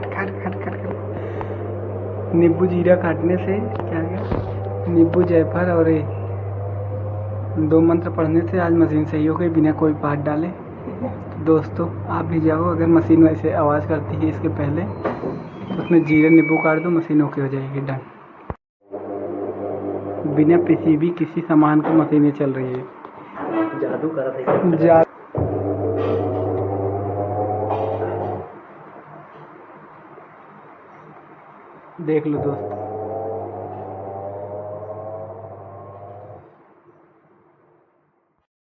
खट खट खट खट। नींबू जीरा काटने से क्या गया, नींबू जायफल और ये 2 मंत्र पढ़ने से आज मशीन सही हो गई बिना कोई पार्ट डाले। तो दोस्तों आप भी जाओ, अगर मशीन वैसे आवाज़ करती है इसके पहले तो उसमें जीरा नींबू काट दो, मशीन ओके हो जाएगी, डन। बिना किसी भी किसी सामान की मशीनें चल रही है। जादू करा था। देख लो दोस्त।